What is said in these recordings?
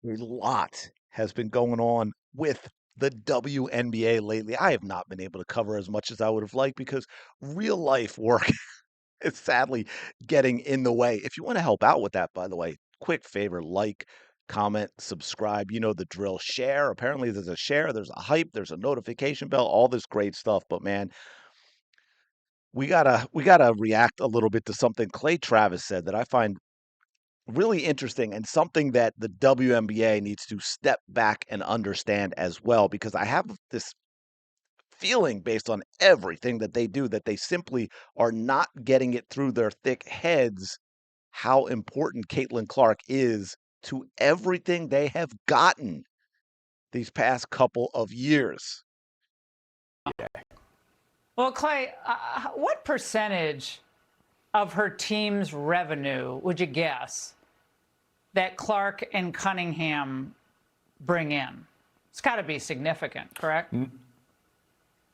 A lot has been going on with the WNBA lately. I have not been able to cover as much as I would have liked because real life work is sadly getting in the way. If you want to help out with that, by the way, quick favor, like, comment, subscribe. You know the drill. Share. Apparently, there's a share, there's a hype, there's a notification bell, all this great stuff. But man, we gotta react a little bit to something Clay Travis said that I find really interesting and something that the WNBA needs to step back and understand as well, because I have this feeling based on everything that they do that they simply are not getting it through their thick heads how important Caitlin Clark is to everything they have gotten these past couple of years. Well, Clay, what percentage of her team's revenue would you guess that Clark and Cunningham bring in? It's got to be significant, correct?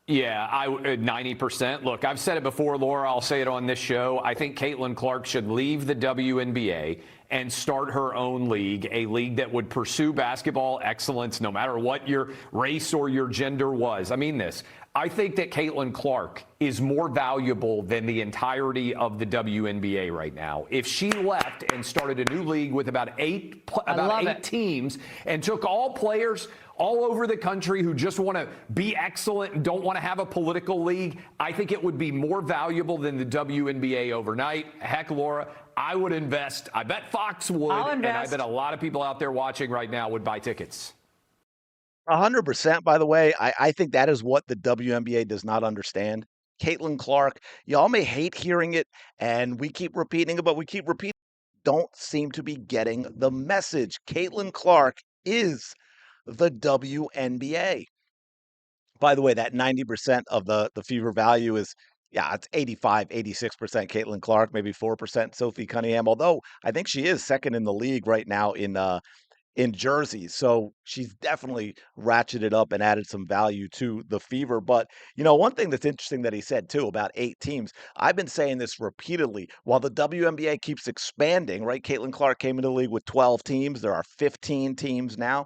Yeah, 90%. Look, I've said it before, Laura. I'll say it on this show. I think Caitlin Clark should leave the WNBA and start her own league, a league that would pursue basketball excellence no matter what your race or your gender was. I mean this. I think that Caitlin Clark is more valuable than the entirety of the WNBA right now. If she left and started a new league with about eight teams and took all players all over the country who just want to be excellent and don't want to have a political league, I think it would be more valuable than the WNBA overnight. Heck, Laura, I would invest. I bet Fox would. And I bet a lot of people out there watching right now would buy tickets. 100%, by the way. I think that is what the WNBA does not understand. Caitlin Clark, y'all may hate hearing it, and we keep repeating it, but we keep repeating it, don't seem to be getting the message. Caitlin Clark is the WNBA. By the way, that 90% of the fever value is, yeah, it's 85, 86% Caitlin Clark, maybe 4% Sophie Cunningham, although I think she is second in the league right now in jerseys. So she's definitely ratcheted up and added some value to the fever. But, one thing that's interesting that he said too about 8 teams, I've been saying this repeatedly, while the WNBA keeps expanding, right? Caitlin Clark came into the league with 12 teams. There are 15 teams now.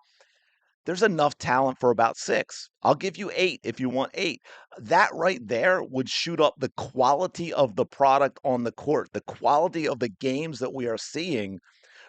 There's enough talent for about 6. I'll give you 8 if you want 8. That right there would shoot up the quality of the product on the court. The quality of the games that we are seeing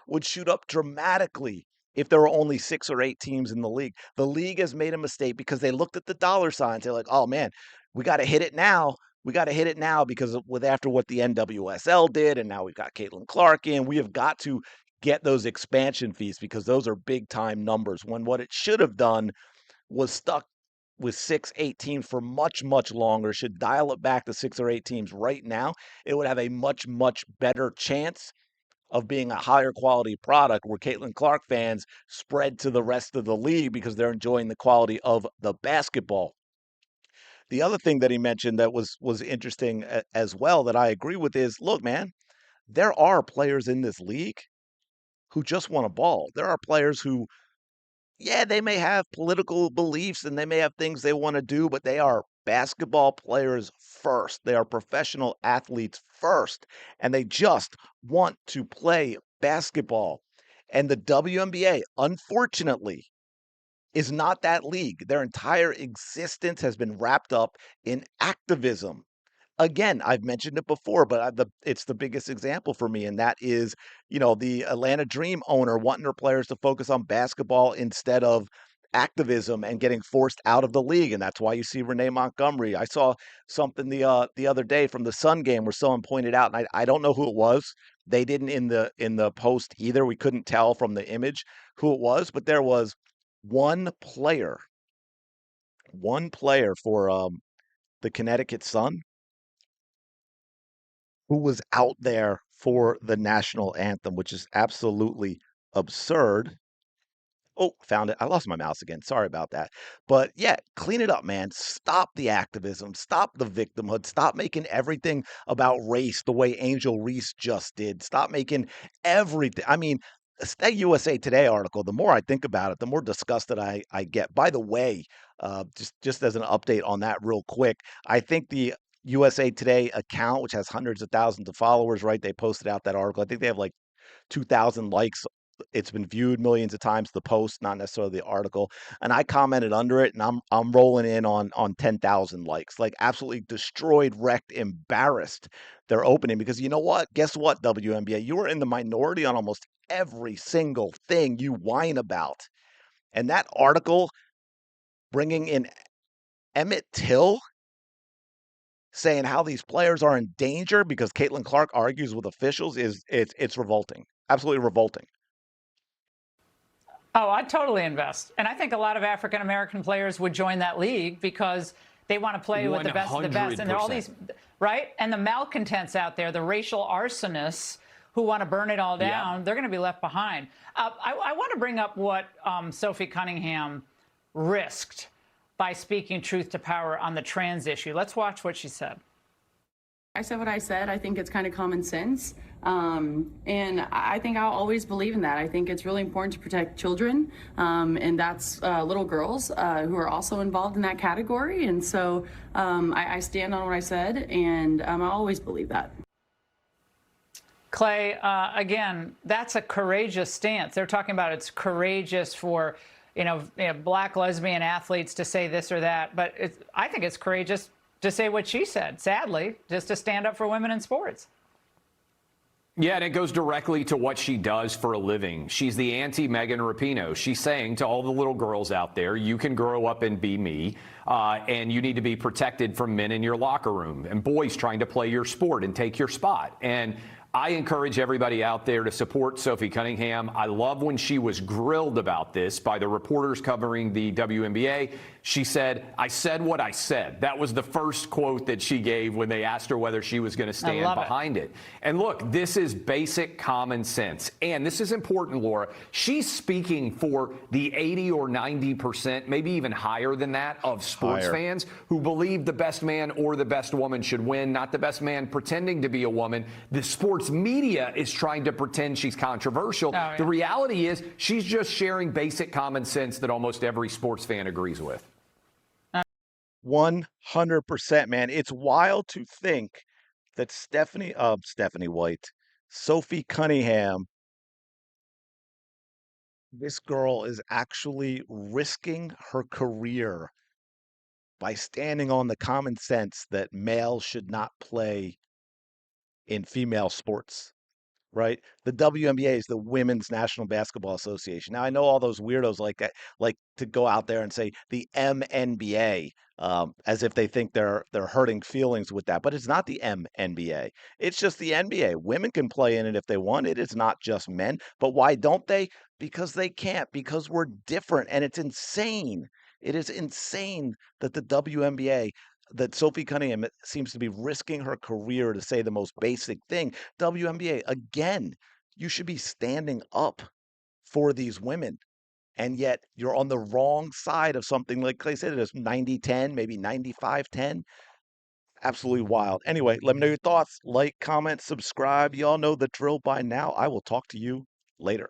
would shoot up dramatically if there were only 6 or 8 teams in the league. The league has made a mistake because they looked at the dollar signs. They're like, "Oh man, we got to hit it now. We got to hit it now because with after what the NWSL did, and now we've got Caitlin Clark in. We have got to get those expansion fees because those are big time numbers. When what it should have done was stuck with 6, 8 teams for much, much longer. Should dial it back to 6 or 8 teams right now. It would have a much, much better chance of being a higher quality product where Caitlin Clark fans spread to the rest of the league because they're enjoying the quality of the basketball. The other thing that he mentioned that was interesting as well that I agree with is, look, man, there are players in this league who just want a ball. There are players who, yeah, they may have political beliefs and they may have things they want to do, but they are basketball players first. They are professional athletes first, and they just want to play basketball. And the WNBA, unfortunately, is not that league. Their entire existence has been wrapped up in activism. Again, I've mentioned it before, but it's the biggest example for me, and that is, the Atlanta Dream owner wanting her players to focus on basketball instead of activism and getting forced out of the league, and that's why you see Renee Montgomery. I saw something the other day from the Sun game where someone pointed out, and I don't know who it was. They didn't in the post either. We couldn't tell from the image who it was, but there was one player for the Connecticut Sun who was out there for the national anthem, which is absolutely absurd. Oh, found it. I lost my mouse again. Sorry about that. But yeah, clean it up, man. Stop the activism. Stop the victimhood. Stop making everything about race the way Angel Reese just did. Stop making everything. I mean, that USA Today article, the more I think about it, the more disgusted I get. By the way, just as an update on that real quick, I think the USA Today account, which has hundreds of thousands of followers, right? They posted out that article. I think they have like 2,000 likes It's been viewed millions of times, the post, not necessarily the article. And I commented under it, and I'm rolling in on 10,000 likes. Like absolutely destroyed, wrecked, embarrassed their opening because you know what? Guess what, WNBA? You were in the minority on almost every single thing you whine about. And that article bringing in Emmett Till saying how these players are in danger because Caitlin Clark argues with officials is it's revolting. Absolutely revolting. Oh, I'd totally invest. And I think a lot of African American players would join that league because they want to play with the best of the best. And there are all these, right? And the malcontents out there, the racial arsonists who want to burn it all down, they're going to be left behind. I want to bring up what Sophie Cunningham risked by speaking truth to power on the trans issue. Let's watch what she said. I said what I said. I think it's kind of common sense. And I think I'll always believe in that. I think it's really important to protect children, and that's little girls who are also involved in that category. And so I stand on what I said, and I always believe that. Clay, again, that's a courageous stance. They're talking about it's courageous for, black lesbian athletes to say this or that. But I think it's courageous to say what she said, sadly, just to stand up for women in sports. Yeah, and it goes directly to what she does for a living. She's the anti-Megan Rapinoe. She's saying to all the little girls out there, you can grow up and be me, and you need to be protected from men in your locker room and boys trying to play your sport and take your spot. And I encourage everybody out there to support Sophie Cunningham. I love when she was grilled about this by the reporters covering the WNBA. She said, I said what I said. That was the first quote that she gave when they asked her whether she was going to stand behind it. And look, this is basic common sense. And this is important, Laura. She's speaking for the 80 or 90%, maybe even higher than that, of sports fans who believe the best man or the best woman should win, not the best man pretending to be a woman. The sports media is trying to pretend she's controversial. The reality is she's just sharing basic common sense that almost every sports fan agrees with. 100%, man. It's wild to think that Stephanie White, Sophie Cunningham, this girl is actually risking her career by standing on the common sense that males should not play in female sports. Right? The WNBA is the Women's National Basketball Association. Now I know all those weirdos like that, like to go out there and say the MNBA, as if they think they're hurting feelings with that. But it's not the MNBA. It's just the NBA. Women can play in it if they want. It is not just men. But why don't they? Because they can't. Because we're different, and it's insane. It is insane that the WNBA that Sophie Cunningham seems to be risking her career to say the most basic thing. WNBA, again, you should be standing up for these women. And yet you're on the wrong side of something like Clay said, it is 90-10, maybe 95-10. Absolutely wild. Anyway, let me know your thoughts. Like, comment, subscribe. Y'all know the drill by now. I will talk to you later.